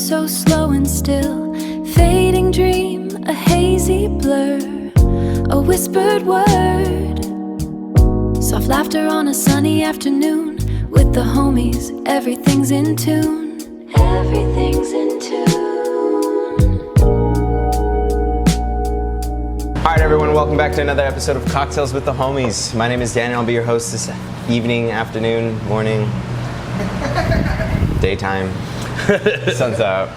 so slow and still. Fading dream, a hazy blur, a whispered word. Soft laughter on a sunny afternoon. With the homies, everything's in tune. Everything's in tune. Alright everyone, welcome back to another episode of Cocktails with the Homies. My name is Daniel, I'll be your host this evening, afternoon, morning, daytime, sun's out.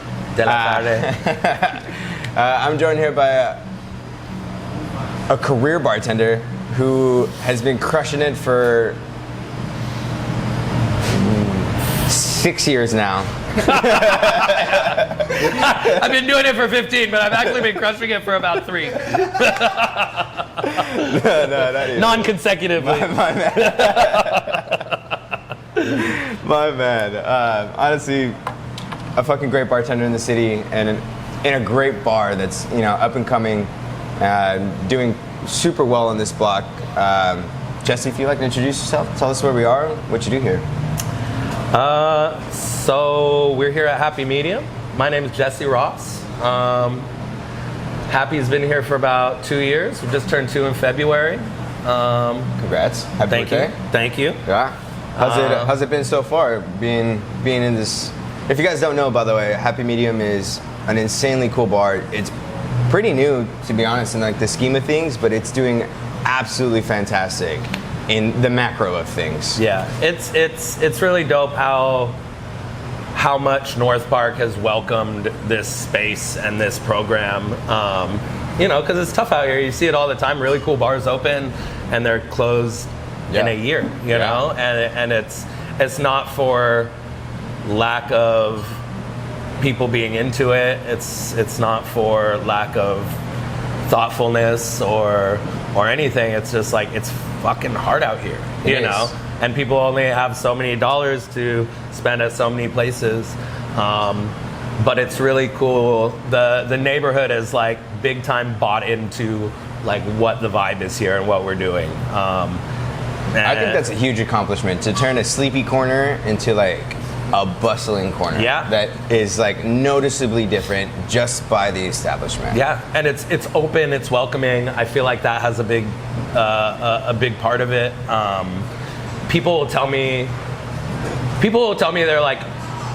I'm joined here by a career bartender who has been crushing it for 6 years now. I've been doing it for 15, but I've actually been crushing it for about 3. No, not even. Non-consecutively. My man. My man. Honestly, a fucking great bartender in the city and in a great bar that's, you know, up and coming, doing super well in this block. Jesse, if you'd like to introduce yourself, tell us where we are, what you do here. So we're here at Happy Medium. My name is Jesse Ross. Happy's been here for about 2 years. We just turned 2 in February. Congrats. Happy birthday. Thank you. Yeah. How's it been so far, being in this? If you guys don't know, by the way, Happy Medium is an insanely cool bar. It's pretty new, to be honest, in like the scheme of things, but it's doing absolutely fantastic in the macro of things. Yeah, it's really dope how much North Park has welcomed this space and this program. You know, because it's tough out here. You see it all the time. Really cool bars open, and they're closed in a year. You know, and it's not for lack of people being into it. It's not for lack of thoughtfulness or anything. It's just like it's fucking hard out here, you know, and people only have so many dollars to spend at so many places. But it's really cool. The neighborhood is like big time bought into like what the vibe is here and what we're doing. I think that's a huge accomplishment, to turn a sleepy corner into like a bustling corner. Yeah. That is like noticeably different just by the establishment. Yeah, and it's open, it's welcoming. I feel like that has a big part of it. People will tell me they're like,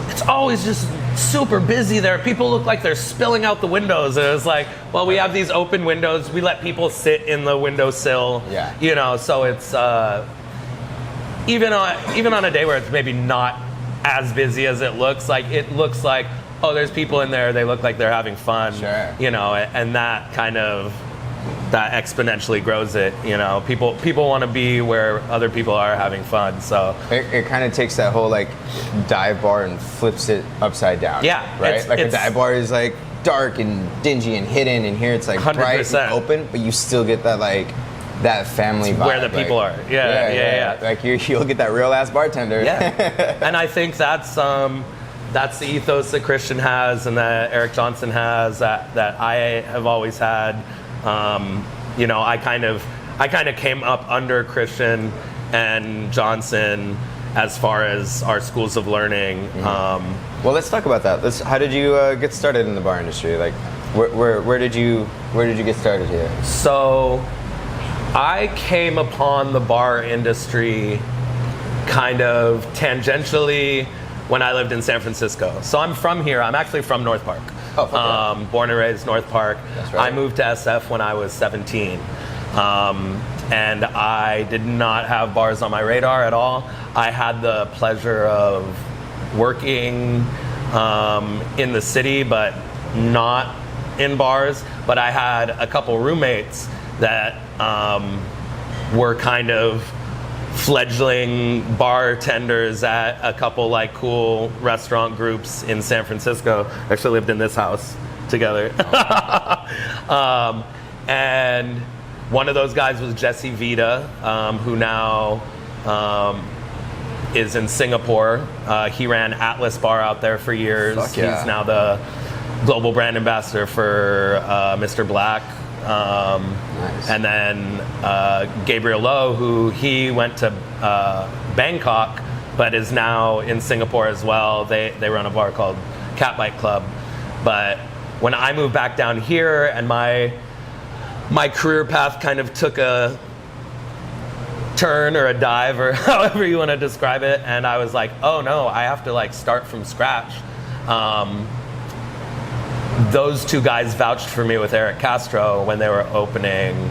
it's always just super busy there. People look like they're spilling out the windows. And it's like, well, we have these open windows. We let people sit in the windowsill. Yeah. You know, so it's even on a day where it's maybe not as busy as it looks like, oh, there's people in there, they look like they're having fun. Sure. You know, and that exponentially grows it. You know, people want to be where other people are having fun. So it kind of takes that whole like dive bar and flips it upside down. Yeah. Right? Like a dive bar is like dark and dingy and hidden, and here it's like 100%. Bright and open, but you still get that like that family vibe. Where the people are. Yeah. Like you'll get that real ass bartender. Yeah. And I think that's the ethos that Christian has and that Eric Johnson has, that I have always had. You know, I kind of came up under Christian and Johnson as far as our schools of learning. Mm-hmm. Well, let's talk about that. How did you get started in the bar industry? Like, where did you get started here? So, I came upon the bar industry kind of tangentially when I lived in San Francisco. So I'm from here. I'm actually from North Park. Oh, born and raised North Park. That's right. I moved to SF when I was 17. And I did not have bars on my radar at all. I had the pleasure of working in the city, but not in bars. But I had a couple roommates that were kind of fledgling bartenders at a couple like cool restaurant groups in San Francisco. Actually lived in this house together. And one of those guys was Jesse Vita, who now is in Singapore. He ran Atlas Bar out there for years. Fuck yeah. He's now the global brand ambassador for Mr. Black. Nice. And then Gabriel Lowe, who he went to Bangkok, but is now in Singapore as well. They run a bar called Catbite Club. But when I moved back down here and my career path kind of took a turn or a dive or however you want to describe it, and I was like, oh no, I have to like start from scratch. Those two guys vouched for me with Eric Castro when they were opening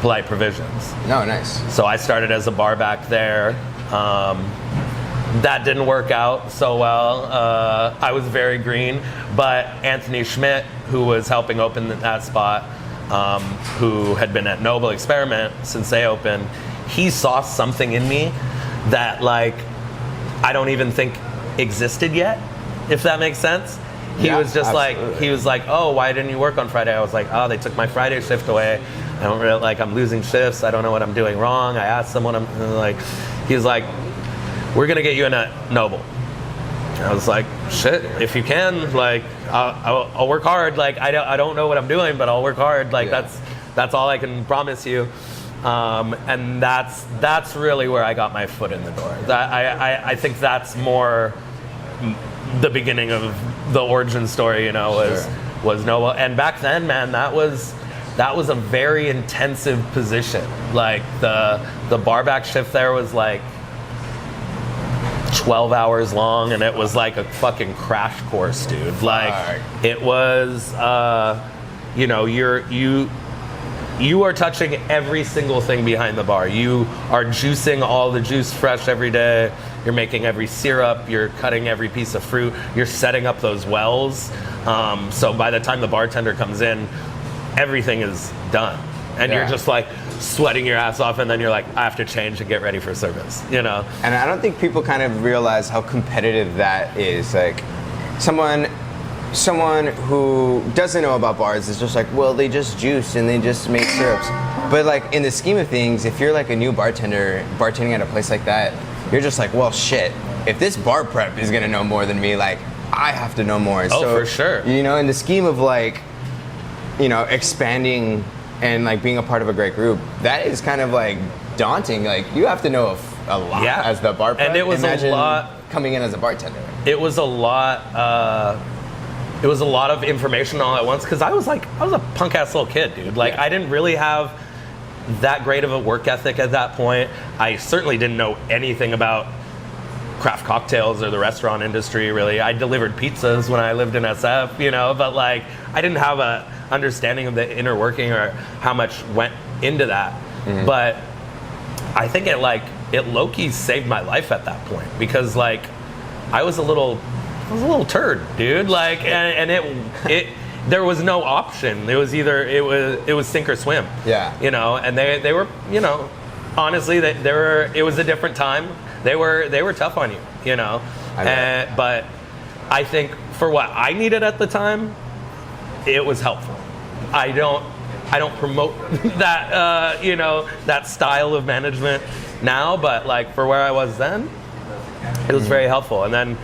Polite Provisions. No, nice. So I started as a bar back there. That didn't work out so well. I was very green, but Anthony Schmidt, who was helping open that spot, who had been at Noble Experiment since they opened, he saw something in me that like I don't even think existed yet, if that makes sense. He was just absolutely. Like, he was like, oh, why didn't you work on Friday? I was like, oh, they took my Friday shift away. I don't really, like, I'm losing shifts. I don't know what I'm doing wrong. I asked someone, he's like, we're going to get you in at Noble. I was like, shit, if you can, like, I'll work hard. Like, I don't know what I'm doing, but I'll work hard. Like, that's all I can promise you. And that's really where I got my foot in the door. I think that's more the beginning of the origin story, was Noble. And back then, man, that was a very intensive position. Like the barback shift there was like 12 hours long, and it was like a fucking crash course, dude. Like it was, you are touching every single thing behind the bar. You are juicing all the juice fresh every day. You're making every syrup. You're cutting every piece of fruit. You're setting up those wells. So by the time the bartender comes in, everything is done. And you're just like sweating your ass off, and then you're like, I have to change and get ready for service, And I don't think people kind of realize how competitive that is. Like someone who doesn't know about bars is just like, well, they just juice and they just make syrups. But like in the scheme of things, if you're like a new bartender bartending at a place like that, you're just like, well, shit, if this bar prep is gonna know more than me, like I have to know more. Oh, so, for sure. In the scheme of like, expanding and like being a part of a great group, that is kind of like daunting. Like you have to know a lot as the bar prep. And it was a lot coming in as a bartender. It was a lot. It was a lot of information all at once because I was a punk ass little kid, dude. Like I didn't really have that great of a work ethic at that point. I certainly didn't know anything about craft cocktails or the restaurant industry, really. I delivered pizzas when I lived in SF, but like I didn't have a understanding of the inner working or how much went into that. Mm-hmm. But I think it low-key saved my life at that point because like I was a little turd, dude. Like, and it there was no option. It was either it was sink or swim. Yeah. And they were, honestly, it was a different time. They were tough on you, but I think for what I needed at the time, it was helpful. I don't promote that that style of management now, but like for where I was then, it was very helpful. And then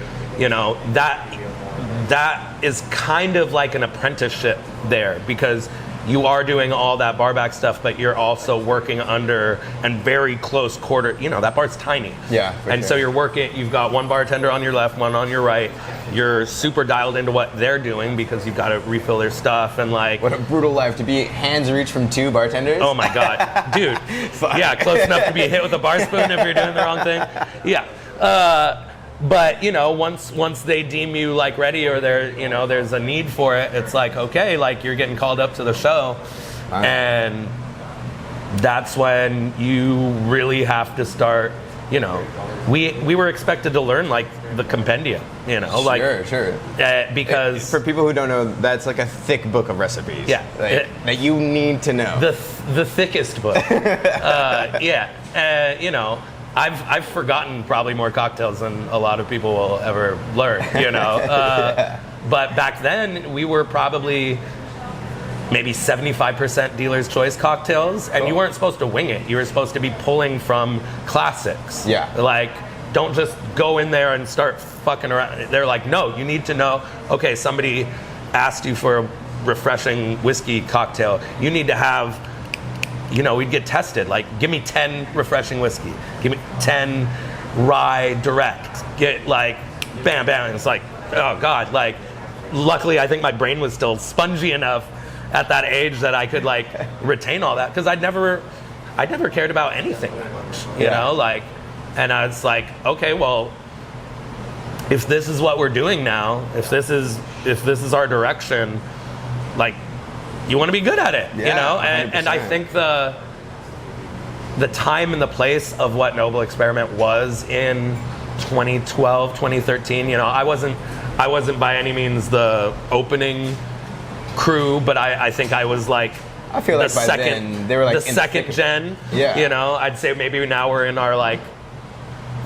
that is kind of like an apprenticeship there because you are doing all that barback stuff, but you're also working under and very close quarter. That bar's tiny. Yeah. And so you're working, you've got one bartender on your left, one on your right. You're super dialed into what they're doing because you've got to refill their stuff and like. What a brutal life to be hands reach from two bartenders. Oh my God. Dude. Yeah, close enough to be hit with a bar spoon if you're doing the wrong thing. Yeah. But once they deem you like ready or there's a need for it, it's like okay, like you're getting called up to the show, and that's when you really have to start. We were expected to learn like the compendium, Sure. Because for people who don't know, that's like a thick book of recipes. Yeah, that you need to know. The thickest book. I've forgotten probably more cocktails than a lot of people will ever learn, But back then, we were probably maybe 75% dealer's choice cocktails, and you weren't supposed to wing it. You were supposed to be pulling from classics. Yeah. Like, don't just go in there and start fucking around. They're like, no, you need to know, okay, somebody asked you for a refreshing whiskey cocktail. You need to have... we'd get tested. Like, give me 10 refreshing whiskey. Give me 10 rye direct. Get like, bam, bam. And it's like, oh God, like, luckily, I think my brain was still spongy enough at that age that I could like retain all that, because I'd never cared about anything that much, you know, like, and I was like, okay, well, if this is what we're doing now, if this is our direction, like, you want to be good at it, you know, and I think the time and the place of what Noble Experiment was in 2012, 2013, you know, I wasn't by any means the opening crew, but I think I was like, I feel like by then they were like the second gen. Yeah. You know, I'd say maybe now we're in our like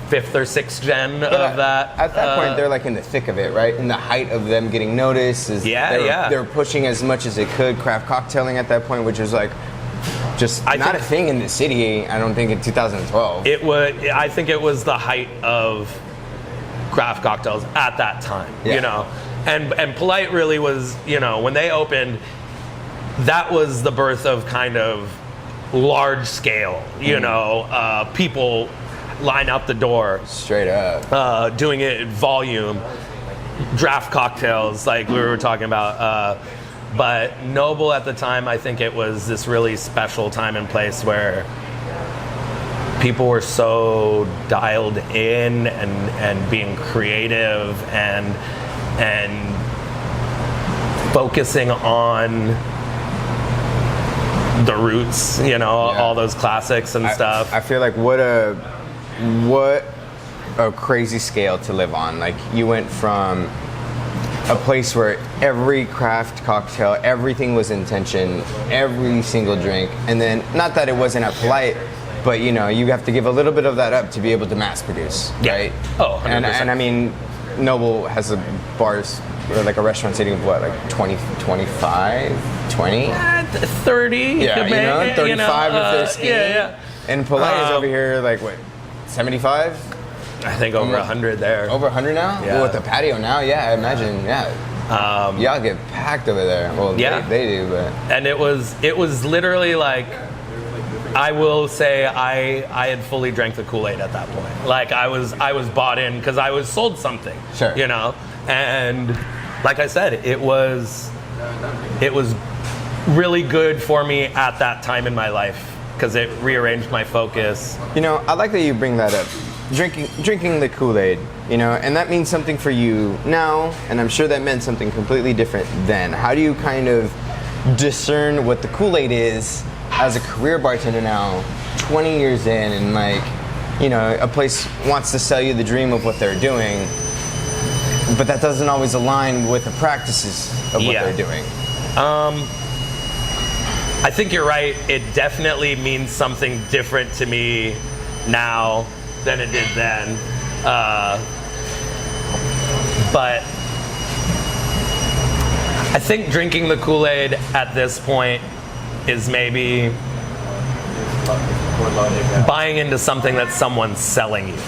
5th or 6th gen of that. At that point, they're like in the thick of it, right? In the height of them getting noticed. They were pushing as much as they could craft cocktailing at that point, which was like just not a thing in the city. I don't think in 2012. I think it was the height of craft cocktails at that time. You know, and Polite really was, you know, when they opened, that was the birth of kind of large scale, you know, people line out the door. Straight up. Doing it in volume, draft cocktails like we were talking about. But Noble at the time, I think it was this really special time and place where people were so dialed in and being creative and focusing on the roots, you know, all those classics and stuff. I feel like what a crazy scale to live on. Like, you went from a place where every craft cocktail, everything was intention, every single drink, and then, not that it wasn't at Polite, but you know, you have to give a little bit of that up to be able to mass produce, right? Oh, 100%. And I mean, Noble has a bars, or like a restaurant sitting of what, like 20, 25, 20? 30. Yeah, you know, 35 you know, if they're skinny. And Polite is over here, like, what, 75? I think over 100 there. Over 100 now? Yeah. Well, with the patio now, yeah, I imagine, y'all get packed over there. Well, they do, but... And it was literally like, I will say I had fully drank the Kool-Aid at that point. Like, I was bought in because I was sold something. Sure. You know? And like I said, it was really good for me at that time in my life because it rearranged my focus. You know, I like that you bring that up. Drinking the Kool-Aid, you know, and that means something for you now, and I'm sure that meant something completely different then. How do you kind of discern what the Kool-Aid is as a career bartender now, 20 years in, and like, you know, a place wants to sell you the dream of what they're doing, but that doesn't always align with the practices of what they're doing? I think you're right. It definitely means something different to me now than it did then. But I think drinking the Kool-Aid at this point is maybe buying into something that someone's selling you.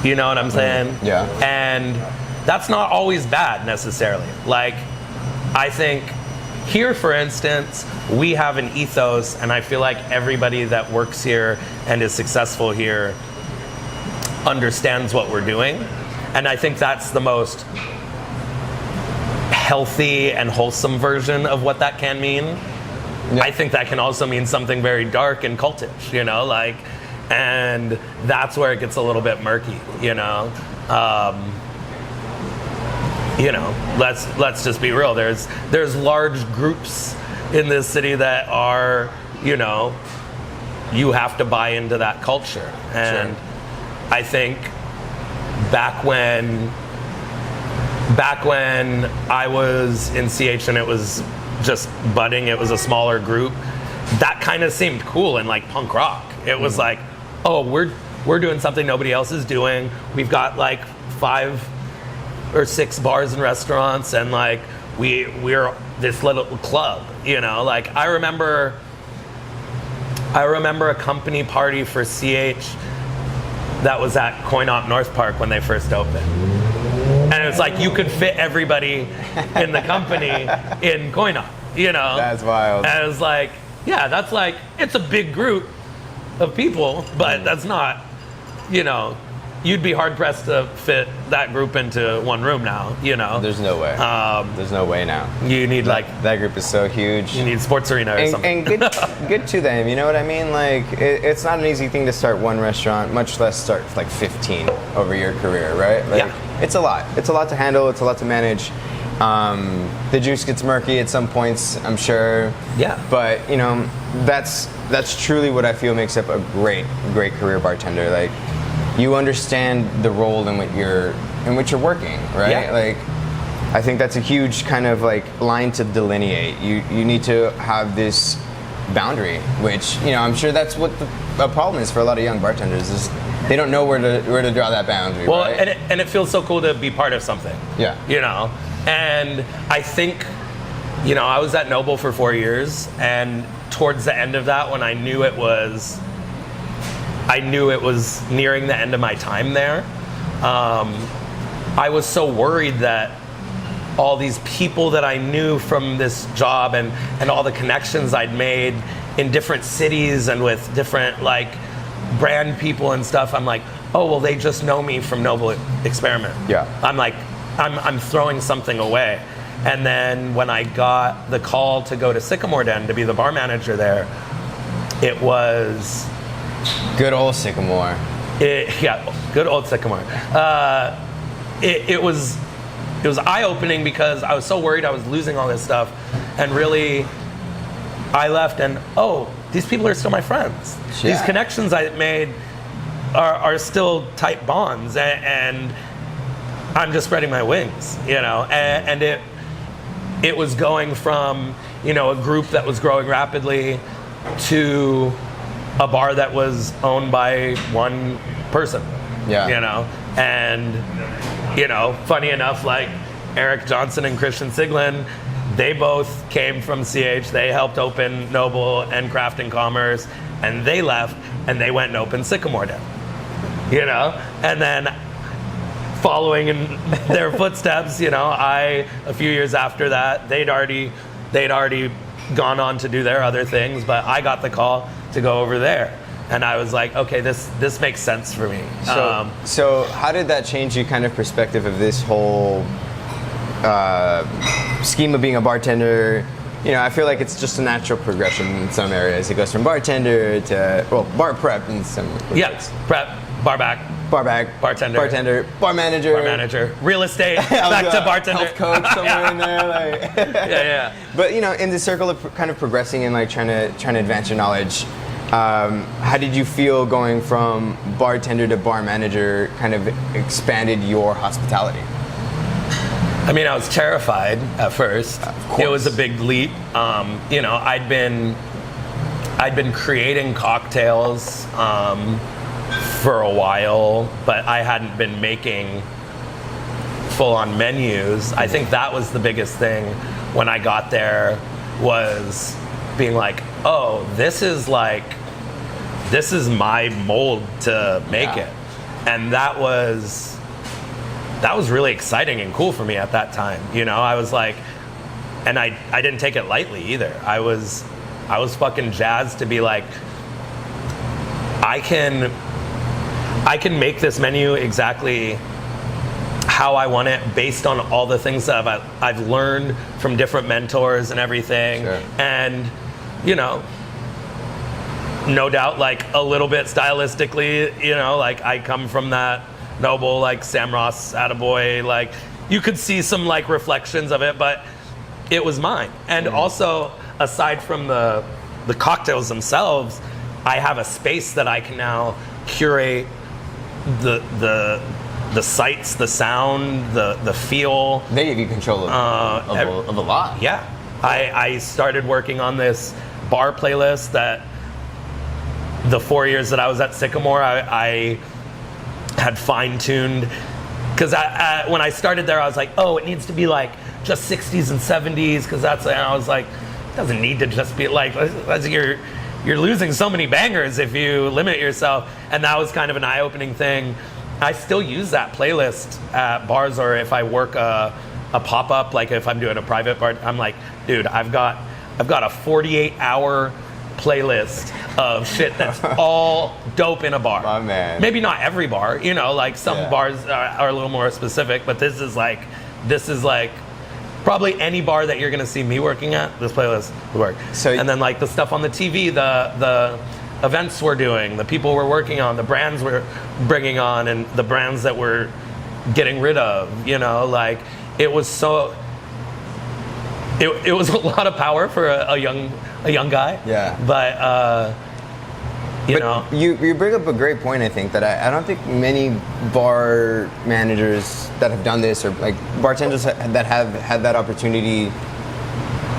You know what I'm saying? Yeah. And that's not always bad necessarily. Like, I think here, for instance, we have an ethos, and I feel like everybody that works here and is successful here understands what we're doing. And I think that's the most healthy and wholesome version of what that can mean. Yeah. I think that can also mean something very dark and cultish, you know, like, and that's where it gets a little bit murky, you know. You know, let's just be real. There's large groups in this city that are, you know, you have to buy into that culture. And sure. I think back when I was in CH and it was just budding, it was a smaller group, that kind of seemed cool and like punk rock. It was like, oh, we're doing something nobody else is doing. We've got like 5 or 6 bars and restaurants, and like we're this little club, you know. Like I remember a company party for CH that was at Coin-Op North Park when they first opened. And it's like you could fit everybody in the company in Coin-Op, you know? That's wild. And it was like, yeah, that's like, it's a big group of people, but that's not, you know, you'd be hard pressed to fit that group into one room now. There's no way. There's no way now. You need that group is so huge. You need sports arena or something. And good to them. You know what I mean? Like it's not an easy thing to start one restaurant, much less start like 15 over your career, right? Like, it's a lot. It's a lot to handle. It's a lot to manage. The juice gets murky at some points, I'm sure. Yeah. But that's truly what I feel makes up a great career bartender. Like, you understand the role in which you're working, right? Yeah. Like, I think that's a huge kind of like line to delineate. You need to have this boundary, which I'm sure that's what the problem is for a lot of young bartenders is they don't know where to draw that boundary. Well, right? and it feels so cool to be part of something. Yeah. And I think I was at Noble for 4 years, and towards the end of that, when I knew it was nearing the end of my time there, I was so worried that all these people that I knew from this job and all the connections I'd made in different cities and with different like brand people and stuff, I'm like, oh, well, they just know me from Noble Experiment. Yeah. I'm like, I'm throwing something away. And then when I got the call to go to Sycamore Den to be the bar manager there, it was... Good old Sycamore. Good old Sycamore. It was eye-opening because I was so worried I was losing all this stuff, and really I left and these people are still my friends. Yeah. These connections I made are still tight bonds, and I'm just spreading my wings, and it was going from a group that was growing rapidly to a bar that was owned by one person. And funny enough, like Eric Johnson and Christian Siglin, they both came from CH. They helped open Noble and Craft and Commerce, and they left and they went and opened Sycamore Den. And then following in their footsteps, a few years after that, they'd already gone on to do their other things, but I got the call to go over there. And I was like, okay, this makes sense for me. So how did that change your kind of perspective of this whole scheme of being a bartender? I feel like it's just a natural progression in some areas. It goes from bartender to, bar prep in some respects. Yeah, prep, bar back, bartender, bar manager, real estate, back to bartender, health coach somewhere in there. Like. yeah. But in the circle of kind of progressing and like trying to advance your knowledge, how did you feel going from bartender to bar manager kind of expanded your hospitality? I mean, I was terrified at first. Of course. It was a big leap. I'd been creating cocktails for a while, but I hadn't been making full-on menus. I think that was the biggest thing when I got there, was being like, oh, this is my mold to make it. And that was really exciting and cool for me at that time. I was like, and I didn't take it lightly either. I was fucking jazzed to be like, I can make this menu exactly how I want it based on all the things that I've learned from different mentors and everything. Sure. And, no doubt, like a little bit stylistically, like I come from that Noble, like Sam Ross attaboy, like you could see some like reflections of it, but it was mine. And also, aside from the cocktails themselves, I have a space that I can now curate the sights, the sound, the feel. They give you control of a lot. Yeah. I started working on this bar playlist that the 4 years that I was at Sycamore, I had fine-tuned. Because when I started there, I was like, oh, it needs to be like just 60s and 70s, because and I was like, it doesn't need to just be like, you're losing so many bangers if you limit yourself. And that was kind of an eye-opening thing. I still use that playlist at bars, or if I work a pop-up, like if I'm doing a private bar, I'm like, dude, I've got a 48-hour playlist of shit that's all dope in a bar. My man. Maybe not every bar, you know, like some bars are a little more specific, but this is like probably any bar that you're gonna see me working at, this playlist would work. And then like the stuff on the TV, the events we're doing, the people we're working on, the brands we're bringing on, and the brands that we're getting rid of, you know, like it was so, it was a lot of power for a young guy. Yeah. But you know, you bring up a great point. I think that I don't think many bar managers that have done this, or like bartenders that have had that opportunity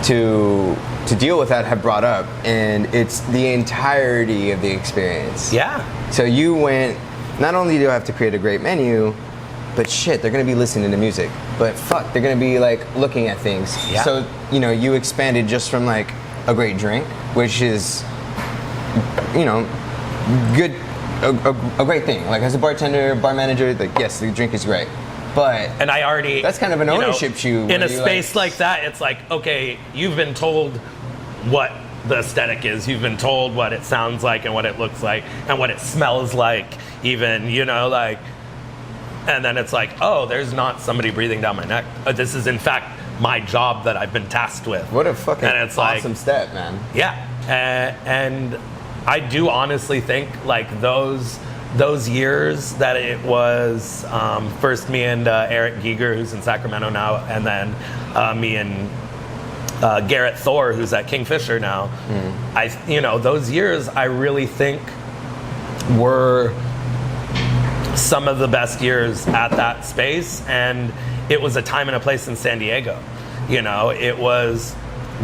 to deal with that, have brought up, and it's the entirety of the experience. Yeah. So you went, not only do I have to create a great menu, but shit, they're gonna be listening to music. But fuck, they're gonna be like looking at things. Yeah. So, you know, you expanded just from like a great drink, which is, you know, good, a great thing. Like as a bartender, bar manager, like yes, the drink is great. But and I already, that's kind of an ownership shoe. In a space like that, it's like, okay, you've been told what the aesthetic is. You've been told what it sounds like and what it looks like and what it smells like even, you know, like, and then it's like, oh, there's not somebody breathing down my neck. This is in fact my job that I've been tasked with. What a fucking and it's awesome like, step, man. Yeah. And I do honestly think like those years that it was first me and Eric Giger, who's in Sacramento now, and then me and Garrett Thor, who's at Kingfisher now. You know, those years I really think were some of the best years at that space, and it was a time and a place in San Diego. You know, it was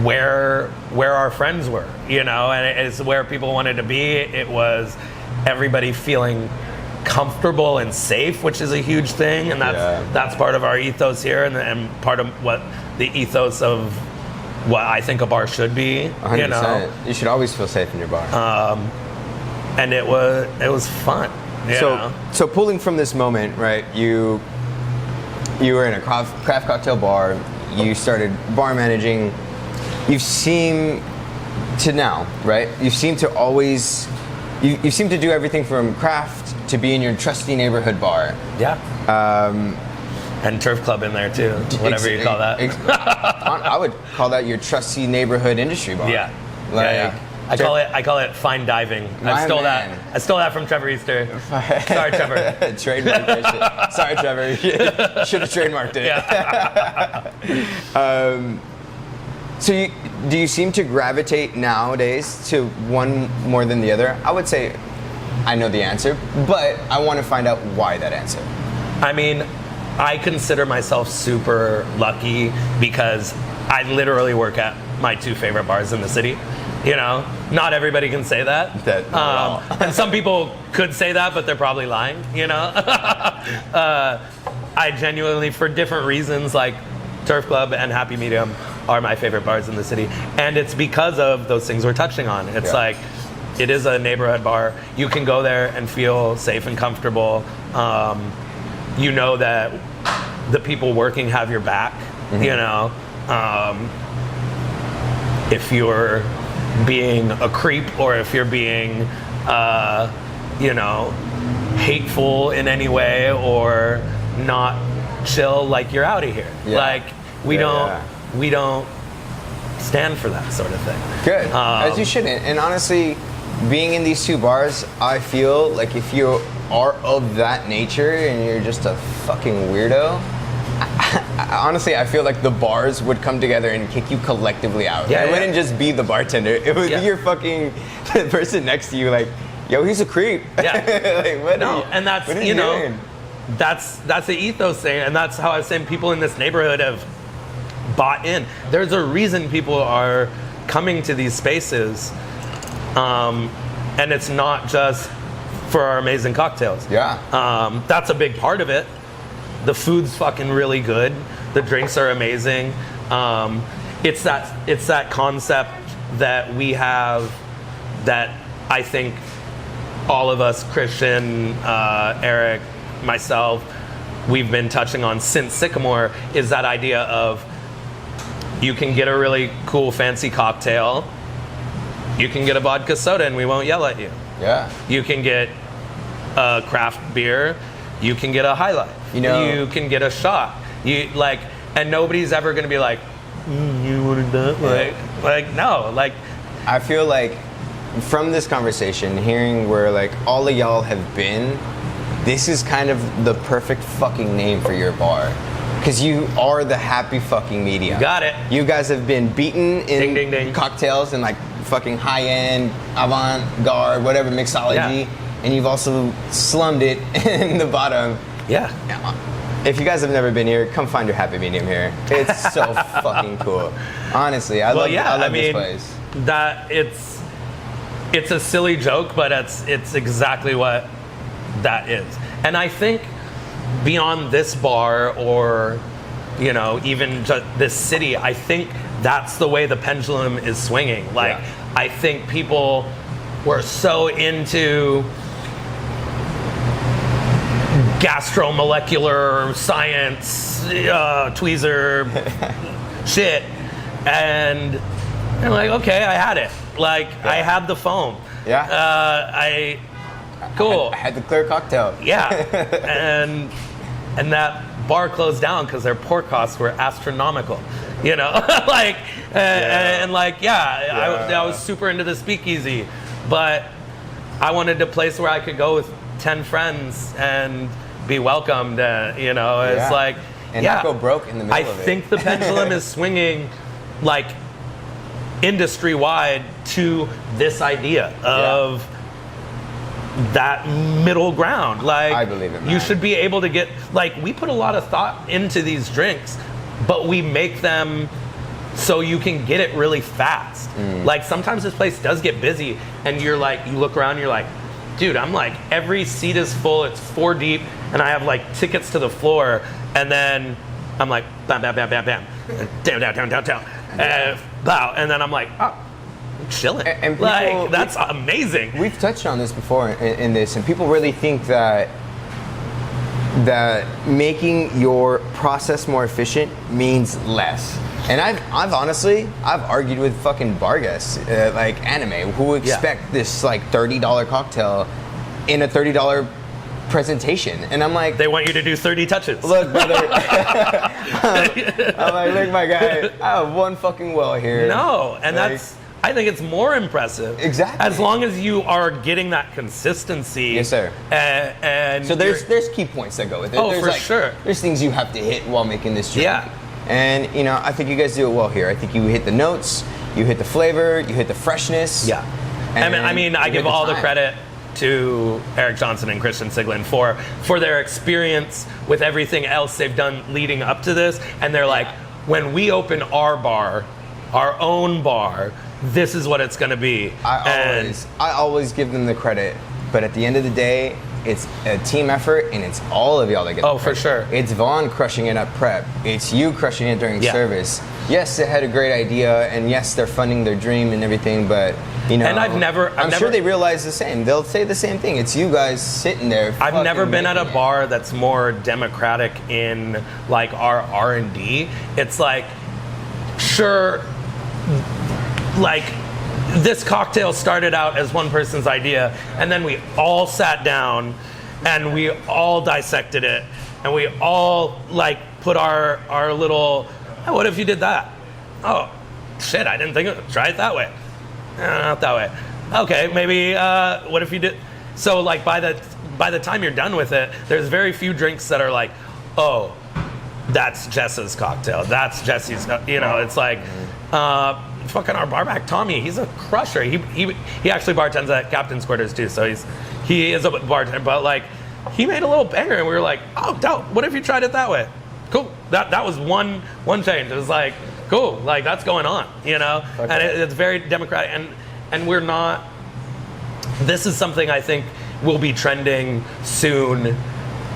where our friends were, you know, and it's where people wanted to be. It was everybody feeling comfortable and safe, which is a huge thing, and that's part of our ethos here, and part of what the ethos of what I think a bar should be. 100%. You know, you should always feel safe in your bar. and it was fun. You know? So pulling from this moment, right? You were in a craft cocktail bar. You started bar managing. You seem to now, right? You seem to always, you seem to do everything from craft to be in your trusty neighborhood bar. Yeah. And Turf Club in there too, whatever you call that. I would call that your trusty neighborhood industry bar. Yeah. Like, yeah. I call it fine diving. I stole that from Trevor Easter. Sorry, Trevor. Trademarked that shit. Sorry, Trevor. Should have trademarked it. Yeah. So do you seem to gravitate nowadays to one more than the other? I would say I know the answer, but I want to find out why that answer. I mean, I consider myself super lucky because I literally work at my two favorite bars in the city. You know, not everybody can say that. And some people could say that, but they're probably lying, you know? I genuinely, for different reasons, like Turf Club and Happy Medium are my favorite bars in the city. And it's because of those things we're touching on. It's like, it is a neighborhood bar. You can go there and feel safe and comfortable. You know that the people working have your back, you know? If you're being a creep or if you're being, you know, hateful in any way or not chill, like you're out of here. Yeah. Like we don't stand for that sort of thing. Good, as you shouldn't. And honestly, being in these two bars, I feel like if you are of that nature and you're just a fucking weirdo, honestly, I feel like the bars would come together and kick you collectively out. It wouldn't just be the bartender. It would be your fucking the person next to you, like, yo, he's a creep. Yeah. Like, what and that's, you know, doing? that's the ethos thing, and that's how I was saying people in this neighborhood have bought in. There's a reason people are coming to these spaces, and it's not just for our amazing cocktails. Yeah. That's a big part of it. The food's fucking really good. The drinks are amazing. It's that concept that we have that I think all of us, Christian, Eric, myself, we've been touching on since Sycamore, is that idea of you can get a really cool fancy cocktail You can get a vodka soda and we won't yell at you. Yeah. You can get a craft beer. You can get a High Life. You can get a shot. And nobody's ever going to be like, you wanted that? Like, no. Like, I feel like from this conversation, hearing where like all of y'all have been, this is kind of the perfect fucking name for your bar. Because you are the happy fucking medium. Got it. You guys have been beaten in ding, ding, ding. cocktails and like fucking high-end, avant-garde, whatever, mixology. And you've also slummed it in the bottom. Yeah. If you guys have never been here, come find your happy medium here. It's so fucking cool. Honestly, I love this place. It's a silly joke, but it's exactly what that is. And I think beyond this bar or, even just this city, I think that's the way the pendulum is swinging. Like, I think people were so into gastromolecular science, tweezer shit, and they're like, okay, I had it. Like, I had the foam. Yeah. Cool. I had the clear cocktail. Yeah. And that bar closed down because their pour costs were astronomical. I was super into the speakeasy, but I wanted a place where I could go with 10 friends and be welcomed. It's like, and not go broke in the middle of it. I think the pendulum is swinging like industry-wide to this idea of that middle ground. Like, I believe it, man. You should be able to get, like, we put a lot of thought into these drinks, but we make them so you can get it really fast. Like, sometimes this place does get busy and you're like, you look around and you're like, dude, I'm like, every seat is full, it's 4 deep, and I have like tickets to the floor, and then I'm like, bam, bam, bam, bam, bam, down, bow, and then I'm like, oh, I'm chilling. And people, like, that's amazing. We've touched on this before in this, and people really think that making your process more efficient means less. And I've honestly argued with fucking bar guests, like anime, who expect this like $30 cocktail in a $30 presentation, and I'm like, they want you to do 30 touches. Look, brother. I'm like, look, my guy, I have one fucking well here. No, and like, I think it's more impressive. Exactly. As long as you are getting that consistency. Yes, sir. And so there's key points that go with it. Oh, there's for sure. There's things you have to hit while making this drink. Yeah. And I think you guys do it well here. I think you hit the notes, you hit the flavor, you hit the freshness. Yeah. And I give all the credit to Eric Johnson and Christian Siglin for their experience with everything else they've done leading up to this. And they're like, when we open our bar, our own bar, this is what it's going to be. I always give them the credit, but at the end of the day, it's a team effort, and it's all of y'all that get the credit. For sure. It's Vaughn crushing it at prep. It's you crushing it during service. Yes, they had a great idea, and yes, they're funding their dream and everything, but, And I'm sure they realize the same. They'll say the same thing. It's you guys sitting there. I've never been at a bar that's more democratic in, like, our R&D. It's like, sure, like, this cocktail started out as one person's idea, and then we all sat down and we all dissected it, and we all like put our little, oh, what if you did that? Oh, shit, I didn't think of it. Try it that way. Not that way. Okay, maybe what if you did? So like by the time you're done with it, there's very few drinks that are like, oh, that's Jess's cocktail. That's Jesse's. It's like. Fucking our barback Tommy, he's a crusher. He actually bartends at Captain's Quarters too, so he is a bartender. But like, he made a little banger, and we were like, oh, dope. What if you tried it that way? Cool. That was one change. It was like, cool. Like, that's going on, Okay. And it's very democratic, and we're not. This is something I think will be trending soon,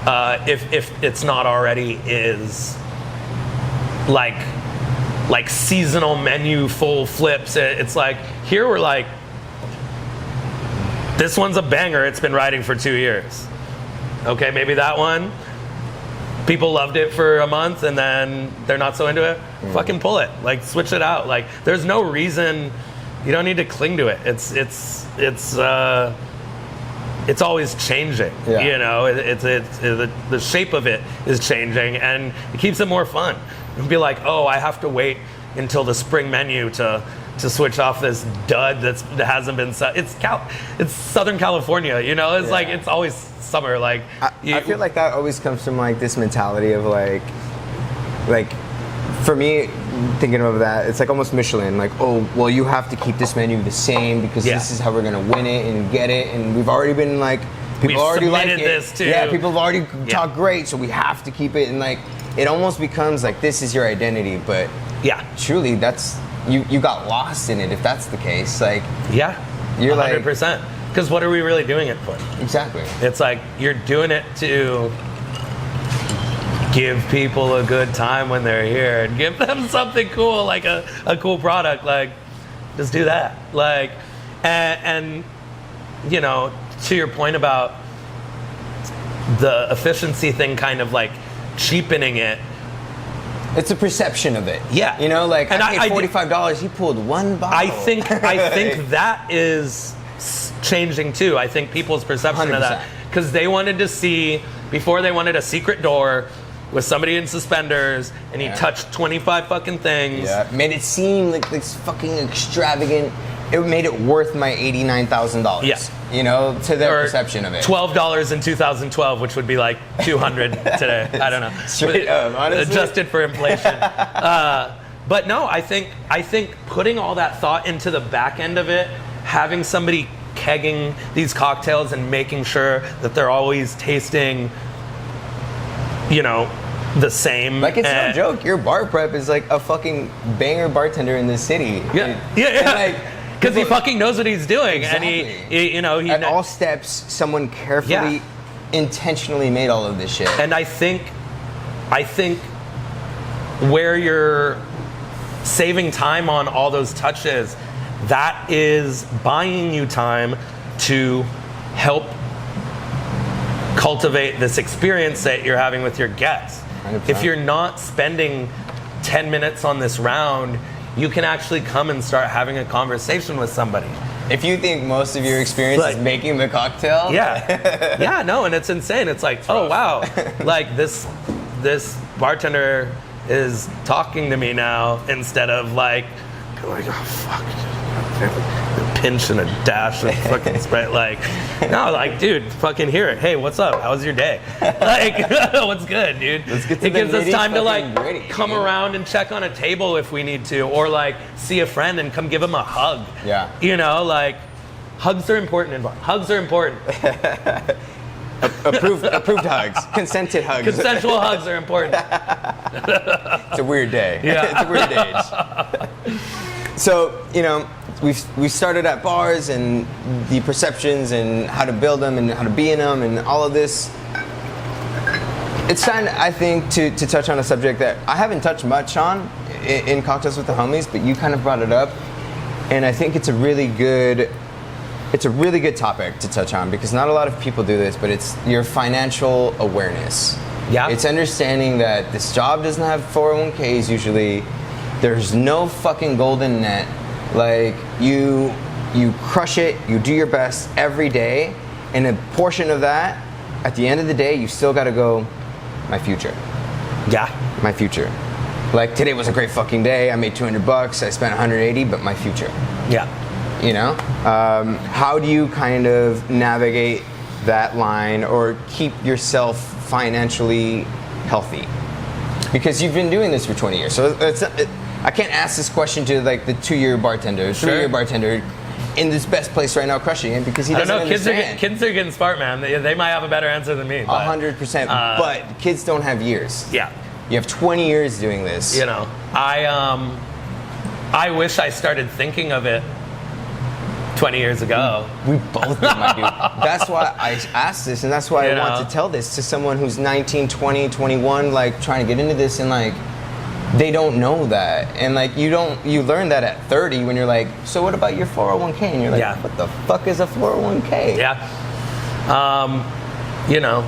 if it's not already. Is like seasonal menu full flips. It's like, here we're like, this one's a banger, it's been riding for 2 years. Okay, maybe that one, people loved it for a month and then they're not so into it. Fucking pull it, like switch it out. Like, there's no reason You don't need to cling to it. It's always changing. Yeah. You know, the shape of it is changing, and it keeps it more fun. It'll be like, oh, I have to wait until the spring menu to switch off this dud that hasn't been it's Southern California, you know. It's like it's always summer. Like I feel like that always comes from like this mentality of like for me, thinking of that, it's like almost Michelin. Like, oh, well, you have to keep this menu the same because this is how we're gonna win it and get it. And we've already been like, people already like it. This too. Yeah, people have already talked great, so we have to keep it. And like, it almost becomes like this is your identity. But truly, that's you got lost in it if that's the case. Like, you're 100%. Like, because what are we really doing it for? Exactly. It's like you're doing it to give people a good time when they're here and give them something cool, like a cool product. Like, just do that. Like, and you know, to your point about the efficiency thing kind of like cheapening it. It's a perception of it. Yeah. You know, like, and I paid $45, he pulled one bottle. I think that is changing too. I think people's perception 100%. of that. Because they wanted to see, before they wanted a secret door with somebody in suspenders, and he touched 25 fucking things. Yeah, made it seem like this fucking extravagant. It made it worth my $89,000. Yeah. You know, to their perception of it. $12 in 2012, which would be like $200 today. I don't know. Straight up, honestly. Adjusted for inflation. But no, I think putting all that thought into the back end of it, having somebody kegging these cocktails and making sure that they're always tasting, you know, the same. Like, it's no joke. Your bar prep is like a fucking banger bartender in this city. Yeah. Like, because he fucking knows what he's doing. Exactly. And he at all steps, someone carefully, intentionally made all of this shit. And I think where you're saving time on all those touches, that is buying you time to help cultivate this experience that you're having with your guests. 100%. If you're not spending 10 minutes on this round, you can actually come and start having a conversation with somebody. If you think most of your experience is making the cocktail, and it's insane. It's like, oh wow, like this bartender is talking to me now instead of like oh fuck, pinch and a dash of fucking spray. Like, no, like, dude, fucking hear it. Hey, what's up? How was your day? Like, what's good, dude? Let's get to it gives us time to like gritty, come around and check on a table if we need to, or like see a friend and come give them a hug. Yeah. You know, like, hugs are important. Hugs are important. Approved hugs, consented hugs. Consensual hugs are important. It's a weird day. Yeah. It's a weird age. So, you know, we started at bars and the perceptions and how to build them and how to be in them and all of this. It's time, I think, to touch on a subject that I haven't touched much on in Cocktails with the Homies, but you kind of brought it up, and I think it's a really good topic to touch on because not a lot of people do this, but it's your financial awareness. Yeah. It's understanding that this job doesn't have 401ks usually. There's no fucking golden net. Like, you crush it, you do your best every day, and a portion of that, at the end of the day, you still gotta go, my future. Yeah. My future. Like, today was a great fucking day, I made $200, I spent 180, but my future. Yeah. You know? How do you kind of navigate that line or keep yourself financially healthy? Because you've been doing this for 20 years. So I can't ask this question to like the 2-year bartender, 3-year bartender in this best place right now crushing it because he doesn't understand. Kids are getting smart, man. They might have a better answer than me. 100%. But kids don't have years. Yeah. You have 20 years doing this. You know, I wish I started thinking of it 20 years ago. We both did, my dude. That's why I asked this, and that's why I want to tell this to someone who's 19, 20, 21, like trying to get into this, and like they don't know that. And like you learn that at 30 when you're like, so what about your 401k? And you're like, what the fuck is a 401k? Yeah. You know,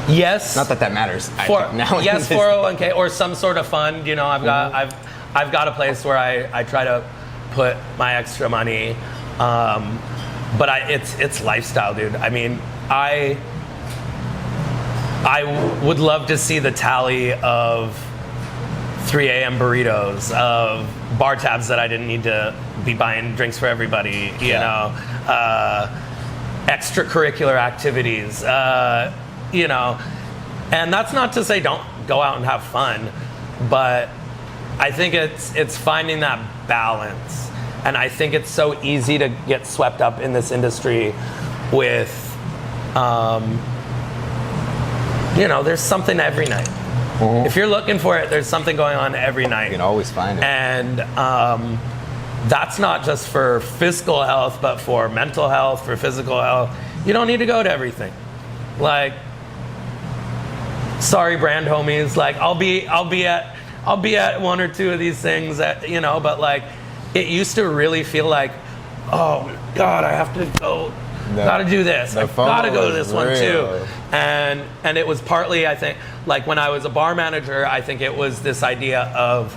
yes. Not that matters. Yes, 401k or some sort of fund. You know, I've got a place where I try to put my extra money. But it's lifestyle, dude. I mean, I would love to see the tally of 3 a.m. burritos, of bar tabs that I didn't need to be buying drinks for everybody, you know, extracurricular activities, you know. And that's not to say don't go out and have fun, but I think it's finding that balance. And I think it's so easy to get swept up in this industry with, you know, there's something every night. Mm-hmm. If you're looking for it, there's something going on every night. You can always find it. And that's not just for physical health, but for mental health, for physical health. You don't need to go to everything. Like, sorry, brand homies. Like, I'll be at one or two of these things that, you know, but like, it used to really feel like, oh God, I have to go, gotta do this. I gotta go to this one too. And it was partly, I think, like when I was a bar manager, I think it was this idea of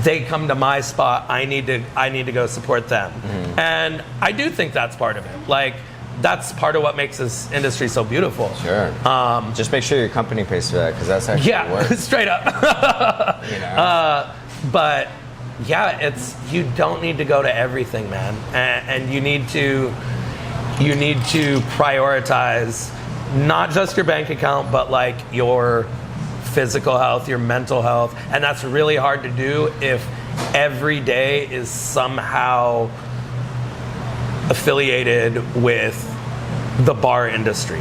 they come to my spot, I need to go support them. Mm-hmm. And I do think that's part of it. Like, that's part of what makes this industry so beautiful. Sure. Just make sure your company pays for that, because that's actually work. Straight up. You know? But yeah, you don't need to go to everything, man, and you need to prioritize not just your bank account, but like your physical health, your mental health, and that's really hard to do if every day is somehow affiliated with the bar industry.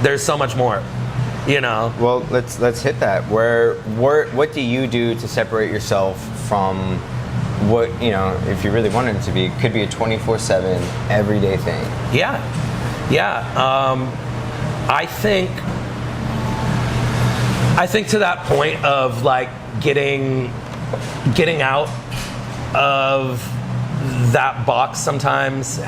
There's so much more, you know. Well, let's hit that. What do you do to separate yourself from what, you know, if you really wanted it to be, could be a 24/7 everyday thing? Yeah. I think to that point of like getting out of that box sometimes.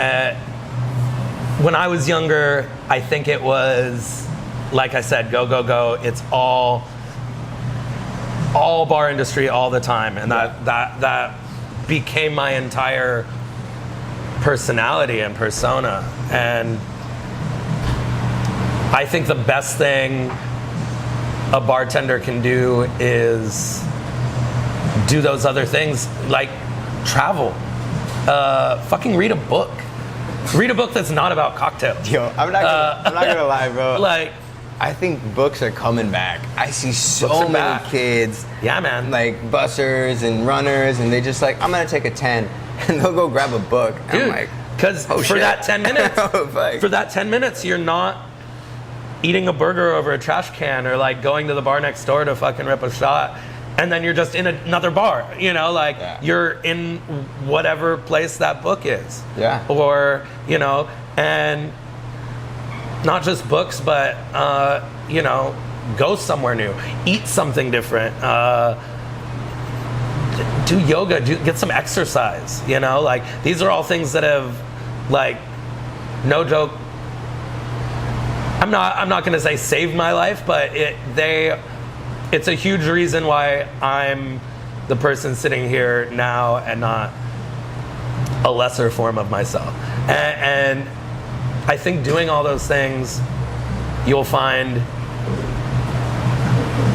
When I was younger, I think it was, like I said, go. It's all bar industry all the time, and that became my entire personality and persona. And I think the best thing a bartender can do is do those other things, like travel, fucking read a book. Read a book that's not about cocktails. Yo, I'm not gonna lie, bro. Like, I think books are coming back. I see so many kids, yeah, man, like bussers and runners, and they just like, I'm gonna take a 10, and they'll go grab a book. Dude, I'm like, because for that 10 minutes, for that 10 minutes, you're not eating a burger over a trash can or like going to the bar next door to fucking rip a shot, and then you're just in another bar, you know, like you're in whatever place that book is. Yeah. Or, you know, and not just books, but, you know, go somewhere new, eat something different, do yoga, get some exercise, you know, like these are all things that have, like, no joke, I'm not going to say saved my life, but it's a huge reason why I'm the person sitting here now and not a lesser form of myself. And I think doing all those things, you'll find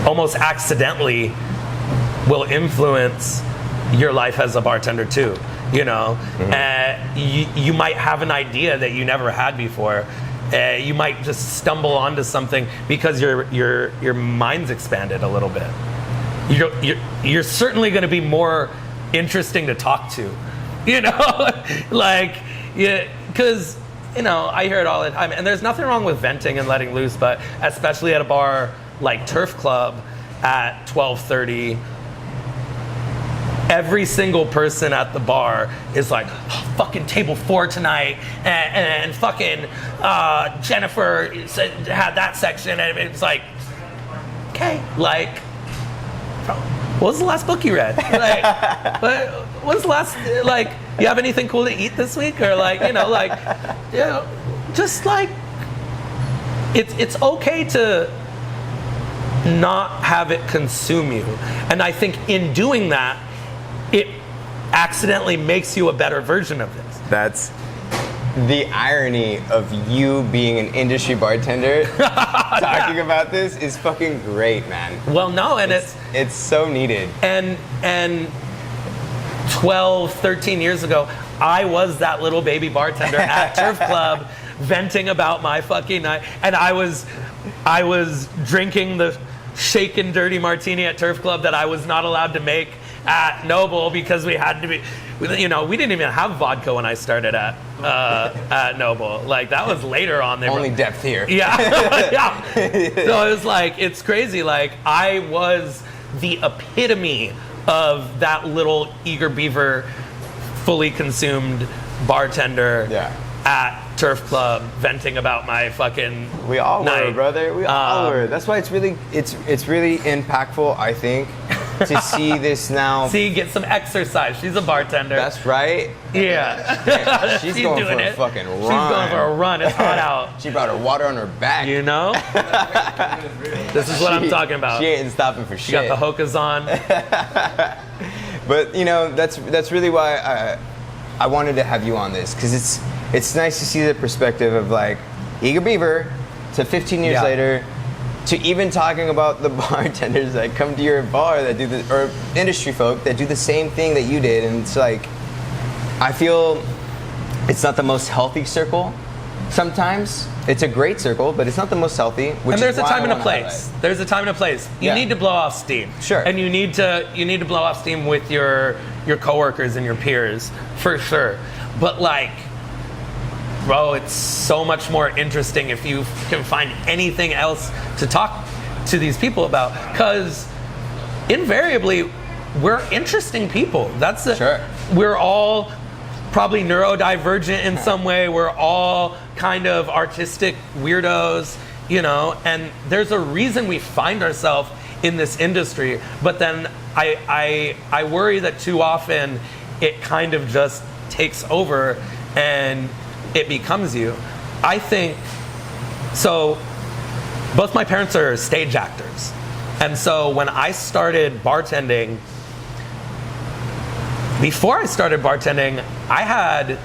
almost accidentally will influence your life as a bartender too, you know. Mm-hmm. You might have an idea that you never had before. You might just stumble onto something because your mind's expanded a little bit. You're certainly going to be more interesting to talk to, you know, like, yeah, because, you know, I hear it all the time, and there's nothing wrong with venting and letting loose, but especially at a bar like Turf Club at 12:30, every single person at the bar is like, oh, fucking table 4 tonight, and fucking Jennifer had that section, and it's like, okay, like, what was the last book you read? Like, what was the last, like, you have anything cool to eat this week? Or like, you know, like, you know, just like, it's okay to not have it consume you. And I think in doing that, it accidentally makes you a better version of this. That's the irony of you being an industry bartender talking about this is fucking great, man. Well, no, and it's so needed. And 12, 13 years ago, I was that little baby bartender at Turf Club venting about my fucking night. And I was drinking the shaken dirty martini at Turf Club that I was not allowed to make at Noble because we had to be, you know, we didn't even have vodka when I started at Noble. Like, that was later on. Only depth here. Yeah. Yeah. So it was like, it's crazy. Like, I was the epitome of that little eager beaver, fully consumed bartender at Turf Club venting about my fucking We all night. were, brother. We all were. That's why it's really impactful, I think, to see this now. See, get some exercise. She's a bartender. That's right. Yeah. She's going for a fucking run. She's going for a run. It's hot out. She brought her water on her back. You know? This is what I'm talking about. She ain't stopping for shit. She got the hokas on. But, you know, that's really why I wanted to have you on this, because it's nice to see the perspective of, like, eager beaver to 15 years later, to even talking about the bartenders that come to your bar that do or industry folk that do the same thing that you did. And it's like, I feel it's not the most healthy circle sometimes. It's a great circle, but it's not the most healthy. And there's a time and a place. There's a time and a place. You need to blow off steam. Sure. And you need to blow off steam with your coworkers and your peers, for sure. But, like, bro, it's so much more interesting if you can find anything else to talk to these people about, because invariably we're interesting people. We're all probably neurodivergent in some way. We're all kind of artistic weirdos, you know, and there's a reason we find ourselves in this industry. But then I worry that too often it kind of just takes over and it becomes you. I think, so both my parents are stage actors. And so when I started bartending, before I started bartending, I had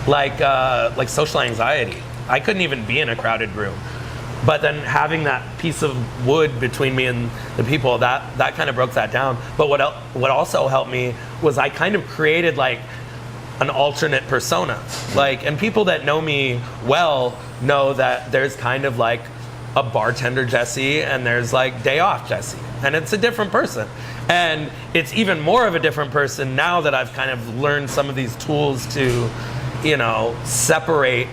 like social anxiety. I couldn't even be in a crowded room. But then having that piece of wood between me and the people, that kind of broke that down. But what also helped me was I kind of created like an alternate persona. Like, and people that know me well know that there's kind of like a bartender Jesse and there's like day off Jesse. And it's a different person. And it's even more of a different person now that I've kind of learned some of these tools to, you know, separate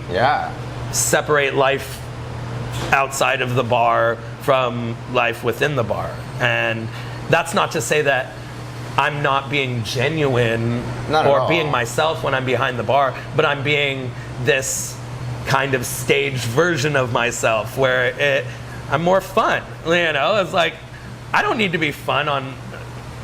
life outside of the bar from life within the bar. And that's not to say that I'm not being genuine or being myself when I'm behind the bar, but I'm being this kind of staged version of myself where I'm more fun. You know, it's like, I don't need to be fun on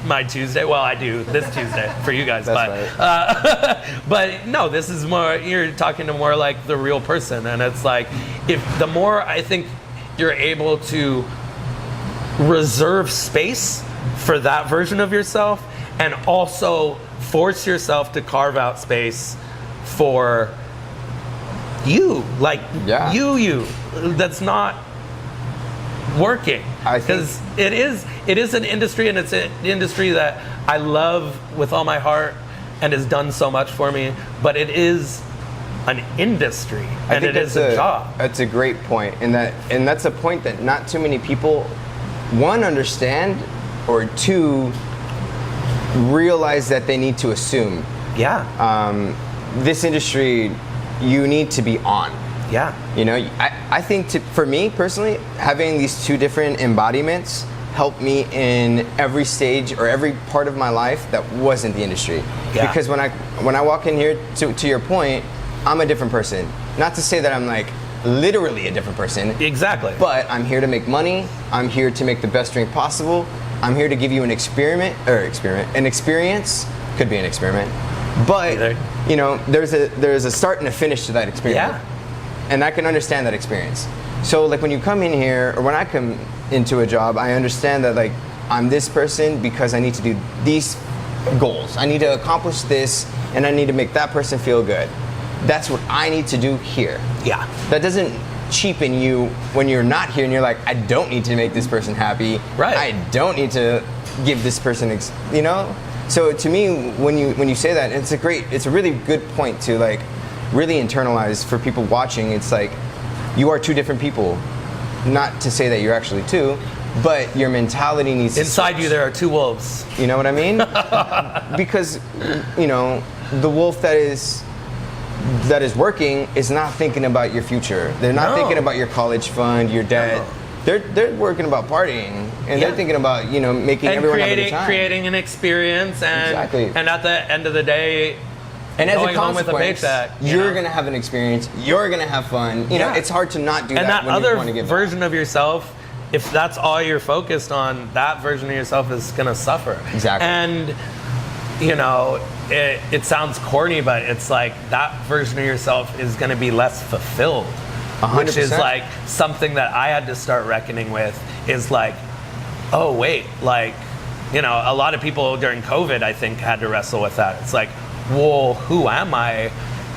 my Tuesday. Well, I do this Tuesday for you guys, but no, this is more, you're talking to more like the real person. And it's like, if the more I think you're able to reserve space for that version of yourself and also force yourself to carve out space for you, like you that's not working, because it is an industry, and it's an industry that I love with all my heart and has done so much for me, but it is an industry and it is a job. That's a great point, and that's a point that not too many people, one, understand, or two, realize that they need to assume. This industry, you need to be on. You know, I think for me personally, having these two different embodiments helped me in every stage or every part of my life that wasn't the industry. Because when I walk in here, to your point, I'm a different person. Not to say that I'm like literally a different person. Exactly. But I'm here to make money. I'm here to make the best drink possible. I'm here to give you an experience. Could be an experiment. But you know, there's a start and a finish to that experience. And I can understand that experience. So like when you come in here, or when I come into a job, I understand that like I'm this person because I need to do these goals. I need to accomplish this, and I need to make that person feel good. That's what I need to do here. Yeah. That doesn't cheapen you when you're not here and you're like, I don't need to make this person happy. Right. I don't need to give this person, you know? So to me, when you say that, it's a really good point to like really internalize for people watching. It's like, you are two different people. Not to say that you're actually two, but your mentality needs to Inside switch. you, there are two wolves. You know what I mean? Because, you know, the wolf that is working is not thinking about your future. They're not thinking about your college fund, your debt. No. They're working about partying, and they're thinking about, you know, making everyone have a good time. Creating an experience, and at the end of the day, and as going a home with a consequence, paycheck, you're gonna have an experience. You're gonna have fun. You know, it's hard to not do that. And that when other you want to give version back. of yourself, if that's all you're focused on, that version of yourself is gonna suffer. Exactly. And you know, it sounds corny, but it's like that version of yourself is gonna be less fulfilled. 100%. Which is like something that I had to start reckoning with. Is like, oh wait, like, you know, a lot of people during COVID, I think, had to wrestle with that. It's like, well, who am I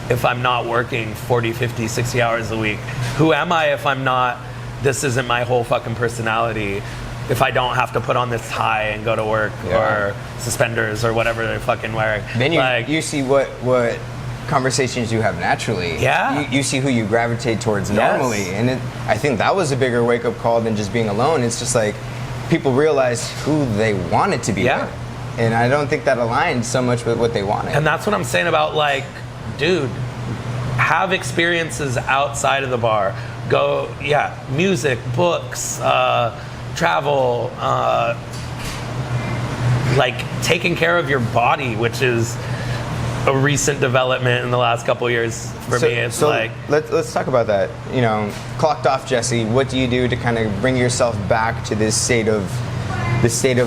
if I'm not working 40, 50, 60 hours a week? Who am I if I'm not, this isn't my whole fucking personality, if I don't have to put on this tie and go to work or suspenders or whatever they're fucking wearing? Then you see what conversations you have naturally. Yeah. You see who you gravitate towards normally. And I think that was a bigger wake-up call than just being alone. It's just like people realize who they wanted to be with. And I don't think that aligns so much with what they wanted. And that's what I'm saying about, like, dude, have experiences outside of the bar. Go, music, books, travel, like taking care of your body, which is a recent development in the last couple of years for me. It's like, let's talk about that. You know, clocked off Jesse. What do you do to kind of bring yourself back to this state of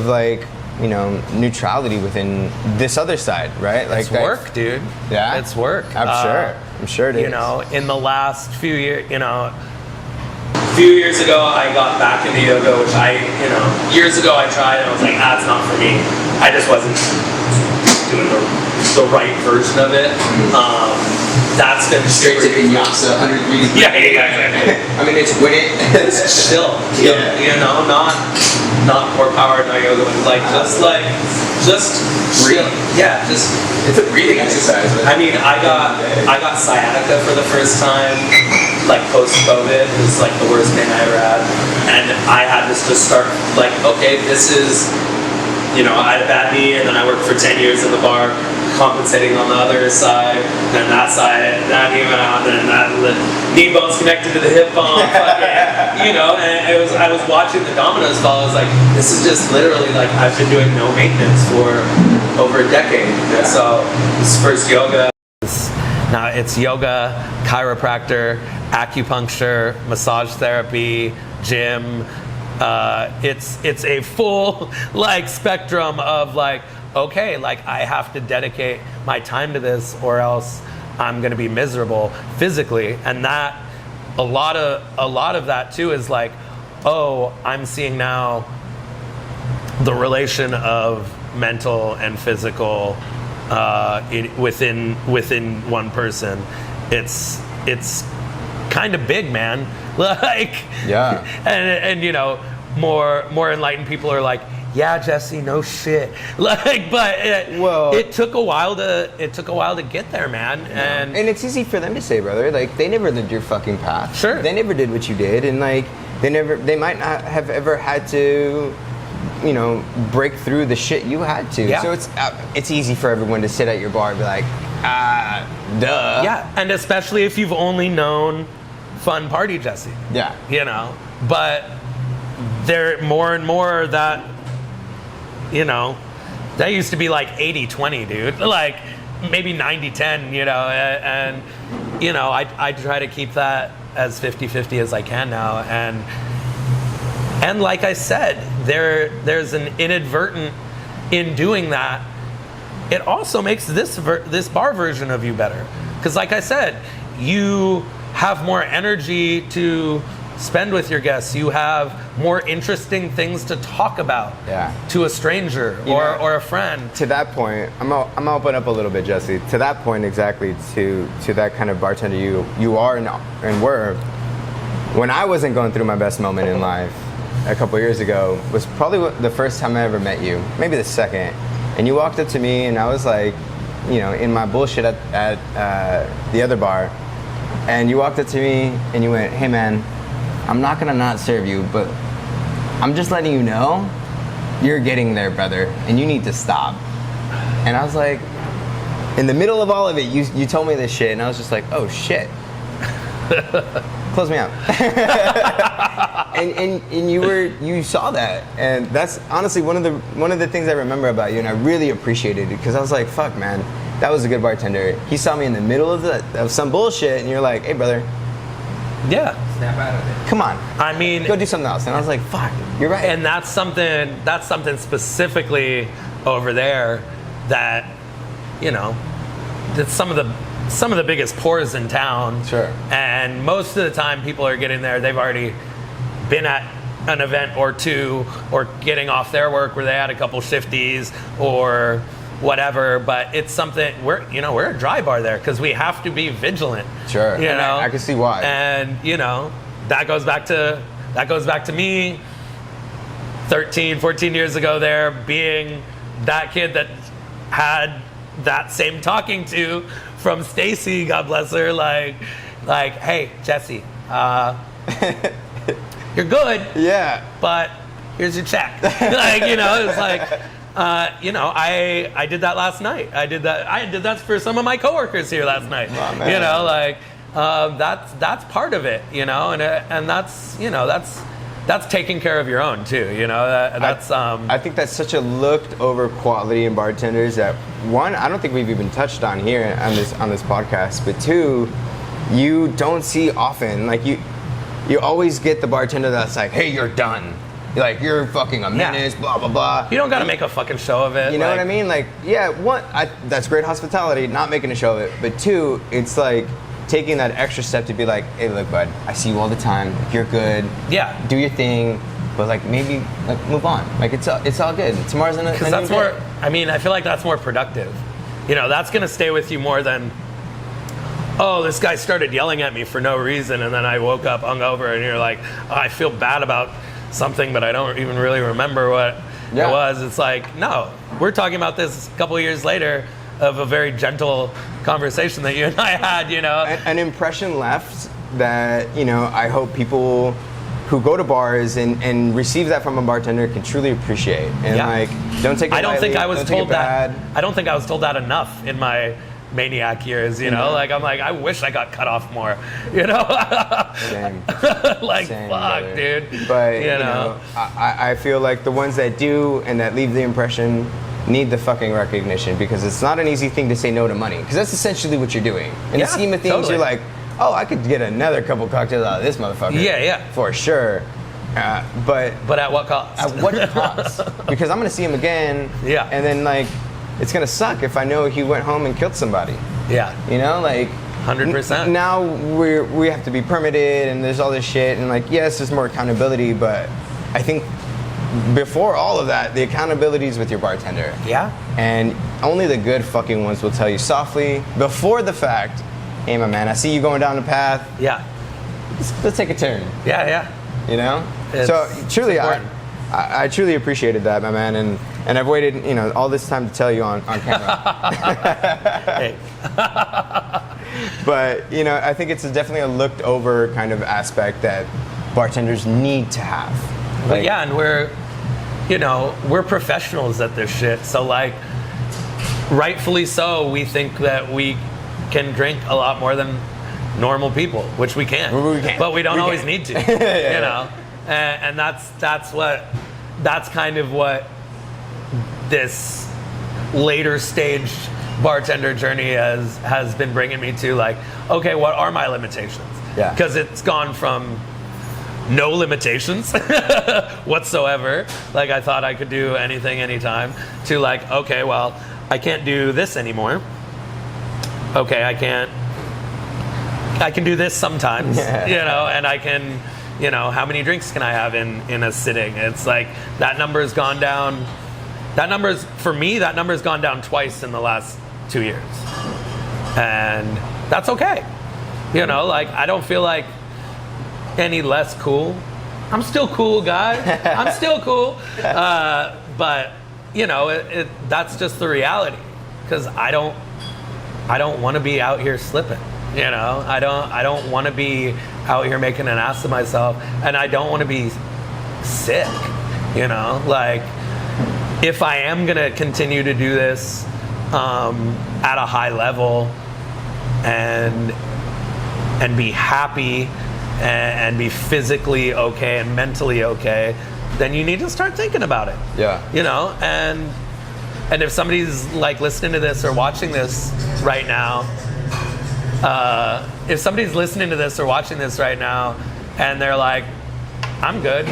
like, you know, neutrality within this other side, right? Like, it's work, dude. Yeah, it's work. I'm sure it is. You know, in the last few years, you know, a few years ago, I got back into yoga, which years ago I tried and I was like, it's not for me. I just wasn't doing the right version of it. That's been straight to vinyasa, 100 degrees. Yeah. I mean, it's win it. It's chill. You know, not core power, no yoga, but just chill. Yeah, just it's a breathing exercise. I mean, I got sciatica for the first time, like post-COVID. It was like the worst pain I ever had, and I had to just start like, okay, this is, you know, I had a bad knee, and then I worked for 10 years in the bar, compensating on the other side, then that side, that knee went out, then that knee bone's connected to the hip bone, you know, and I was watching the dominoes fall. I was like, this is just literally like, I've been doing no maintenance for over a decade. And so this first yoga, now it's yoga, chiropractor, acupuncture, massage therapy, gym. It's a full like spectrum of like, okay, like I have to dedicate my time to this or else I'm gonna be miserable physically. And that a lot of that too is like, oh, I'm seeing now the relation of mental and physical within one person. It's kind of big, man. Like, and you know, more enlightened people are like, yeah, Jesse, no shit. Like, but it took a while to get there, man. And it's easy for them to say, brother. Like, they never lived your fucking path. Sure. They never did what you did, and like they might not have ever had to, you know, break through the shit you had to. Yeah. So it's easy for everyone to sit at your bar and be like, duh. Yeah, and especially if you've only known fun party Jesse. Yeah. You know, but there more and more that, you know, that used to be like 80-20, dude. Like maybe 90-10, you know, and you know, I try to keep that as 50-50 as I can now. And like I said, there's an inadvertent in doing that. It also makes this bar version of you better. Because like I said, you have more energy to spend with your guests. You have more interesting things to talk about to a stranger or a friend. To that point, I'm gonna open up a little bit, Jesse. To that point, exactly, to that kind of bartender you are and were. When I wasn't going through my best moment in life a couple years ago, was probably the first time I ever met you, maybe the second. And you walked up to me, and I was like, in my bullshit at the other bar, and you walked up to me and you went, "Hey man, I'm not gonna not serve you, but I'm just letting you know you're getting there, brother, and you need to stop." And I was like, in the middle of all of it, you told me this shit, and I was just like, oh shit. Close me out. and you saw that, and that's honestly one of the things I remember about you, and I really appreciated it, because I was like, fuck man, that was a good bartender. He saw me in the middle of some bullshit, and you're like, hey brother, snap out of it. Come on. I mean, go do something else. And I was like, fuck, you're right. And that's something specifically over there that, that's some of the biggest pours in town. Sure. And most of the time people are getting there, they've already been at an event or two, or getting off their work where they had a couple shifties or whatever, but it's something we're a dry bar there because we have to be vigilant. Sure. I can see why. And that goes back to me 13, 14 years ago there, being that kid that had that same talking to from Stacy, God bless her, like, hey, Jesse, you're good. Yeah. But here's your check. It's like, I did that last night. I did that for some of my coworkers here last night. Oh, man. That's part of it, and that's taking care of your own too, I think that's such a looked over quality in bartenders that, one, I don't think we've even touched on here on this podcast, but two, you don't see often. Like you always get the bartender that's like, hey, you're done. You're fucking a menace, blah, blah, blah. You don't got to make a fucking show of it. You know what I mean? One, that's great hospitality, not making a show of it. But two, it's like taking that extra step to be like, hey, look, bud, I see you all the time. You're good. Yeah. Do your thing. But maybe move on. It's all good. Tomorrow's another day. Because that's more, I feel like that's more productive. That's going to stay with you more than, oh, this guy started yelling at me for no reason, and then I woke up hungover, and you're like, oh, I feel bad about something, but I don't even really remember what it was. It's like, no, we're talking about this a couple of years later of a very gentle conversation that you and I had, An impression left that, I hope people who go to bars and receive that from a bartender can truly appreciate. And don't take it lightly, I don't think I was told that. Bad. I don't think I was told that enough in my maniac years, I wish I got cut off more, Same. Same, fuck, brother. Dude. But, I feel like the ones that do and that leave the impression need the fucking recognition, because it's not an easy thing to say no to money, because that's essentially what you're doing. In the scheme of things, totally. You're like, oh, I could get another couple cocktails out of this motherfucker. Yeah. For sure. But at what cost? At what cost? Because I'm going to see him again. Yeah. And then, it's going to suck if I know he went home and killed somebody. Yeah. 100%. Now we have to be permitted, and there's all this shit, and yes, there's more accountability, but I think before all of that, the accountability is with your bartender. Yeah. And only the good fucking ones will tell you softly, before the fact, hey, my man, I see you going down the path. Yeah. Let's take a turn. Yeah. So truly, I truly appreciated that, my man, and I've waited, all this time to tell you on camera. Hey. But, I think it's definitely a looked over kind of aspect that bartenders need to have. But and we're professionals at this shit. So rightfully so, we think that we can drink a lot more than normal people, which we can. But we don't always need to, And that's kind of what this later stage bartender journey has been bringing me to. Okay, what are my limitations? Yeah. Because it's gone from no limitations whatsoever. I thought I could do anything, anytime, to okay, well, I can't do this anymore. Okay, I can do this sometimes, and I can you know, how many drinks can I have in a sitting? It's like that number's gone down. For me, that number's gone down twice in the last 2 years. And that's okay. You know, like, I don't feel like any less cool. I'm still cool, guys. I'm still cool. But, you know, that's just the reality. Because I don't want to be out here slipping. You know, I don't want to be out here making an ass of myself, and I don't want to be sick. You know, like, if I am gonna continue to do this at a high level and be happy and be physically okay and mentally okay, then you need to start thinking about it. Yeah. You know, and if somebody's like listening to this or watching this right now. If somebody's listening to this or watching this right now and they're like, I'm good,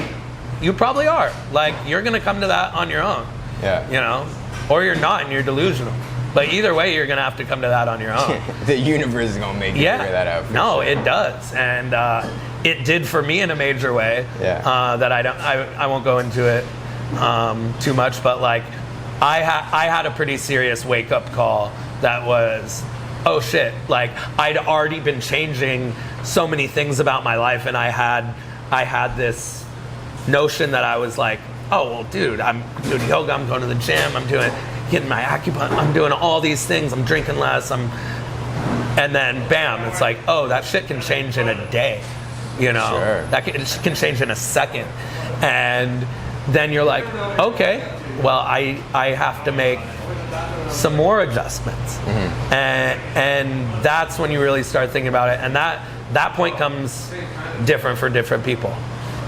you probably are. Like, you're going to come to that on your own. Yeah. You know? Or you're not and you're delusional. But either way, you're going to have to come to that on your own. The universe is going to make you figure that out. No, it does. And it did for me in a major way. Yeah. That I won't go into it too much, but like, I had a pretty serious wake-up call that was, oh shit, like, I'd already been changing so many things about my life, and I had this notion that I was like, oh well, dude, I'm doing yoga, I'm going to the gym, I'm getting my acupuncture, I'm doing all these things, I'm drinking less, and then bam, it's like, oh, that shit can change in a day, you know? Sure. That can change in a second. And then you're like, okay, well, I have to make some more adjustments. Mm-hmm. And that's when you really start thinking about it. And that point comes different for different people.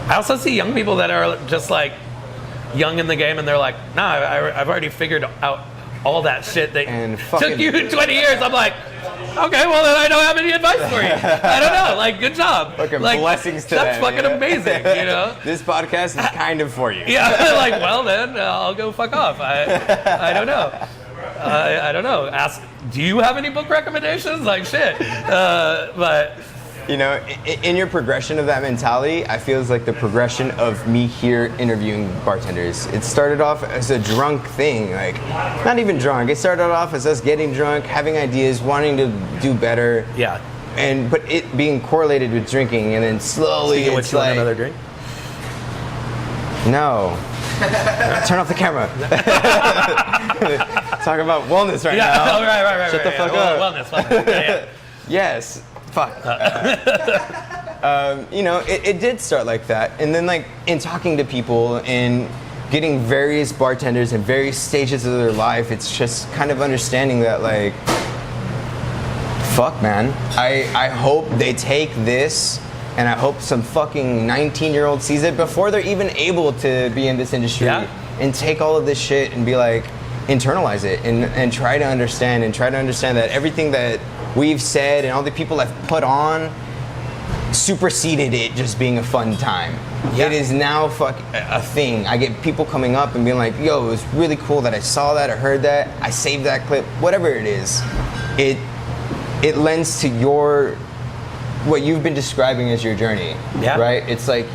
I also see young people that are just like young in the game and they're like, nah, I've already figured out all that shit that took you 20 years. I'm like, okay, well then I don't have any advice for you. I don't know, like, good job. Fucking like, blessings to that's them. fucking amazing, you know? This podcast is kind of for you. Yeah, like, well then, I'll go fuck off. I don't know. I don't know. Ask, do you have any book recommendations? Like, shit. But... You know, in your progression of that mentality, I feel it's like the progression of me here interviewing bartenders. It started off as a drunk thing, like, not even drunk. It started off as us getting drunk, having ideas, wanting to do better. Yeah. But it being correlated with drinking, and then slowly it's you like... want another drink? No. Turn off the camera. Talk about wellness right now. Oh, right. Shut the fuck up. Wellness. Yeah. Yes. Fuck. You know, it did start like that. And then, like, in talking to people and getting various bartenders in various stages of their life, it's just kind of understanding that, like, fuck, man. I hope they take this, and I hope some fucking 19-year-old sees it before they're even able to be in this industry. Yeah. And take all of this shit and be like, internalize it and try to understand that everything that we've said and all the people I've put on superseded it just being a fun time. Yeah. It is now a thing. I get people coming up and being like, yo, it was really cool that I saw that, I heard that, I saved that clip, whatever it is. It lends to what you've been describing as your journey, right? It's like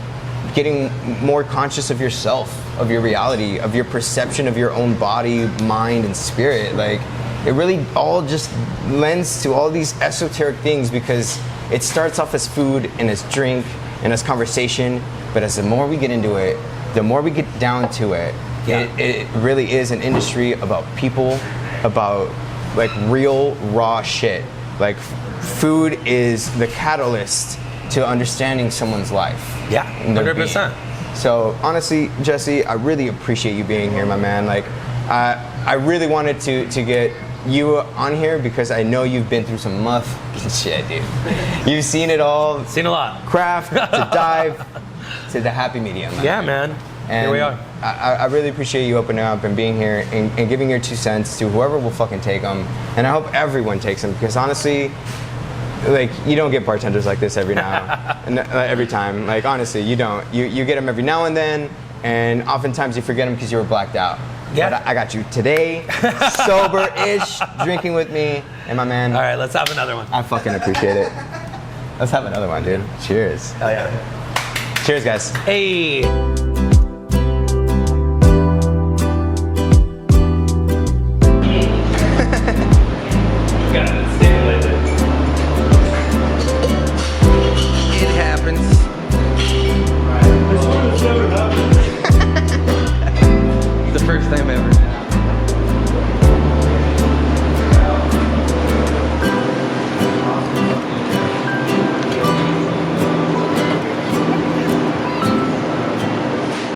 getting more conscious of yourself, of your reality, of your perception of your own body, mind, and spirit. Like, it really all just lends to all these esoteric things because it starts off as food and as drink and as conversation, but as the more we get into it, the more we get down to it, it really is an industry about people, about like real raw shit. Like, food is the catalyst to understanding someone's life. Yeah, 100%. So honestly, Jesse, I really appreciate you being here, my man. Like, I really wanted to get you on here because I know you've been through some shit, dude. You've seen it all. Seen a lot. Craft to dive to the happy medium. Man. And here we are. I really appreciate you opening up and being here and giving your 2 cents to whoever will fucking take them. And I hope everyone takes them because honestly, like, you don't get bartenders like this every time. Like, honestly, you don't. You get them every now and then, and oftentimes you forget them because you were blacked out. Yeah. But I got you today, sober-ish, drinking with me, and my man. All right, let's have another one. I fucking appreciate it. Let's have another one, dude. Cheers. Hell yeah. Cheers, guys. Hey.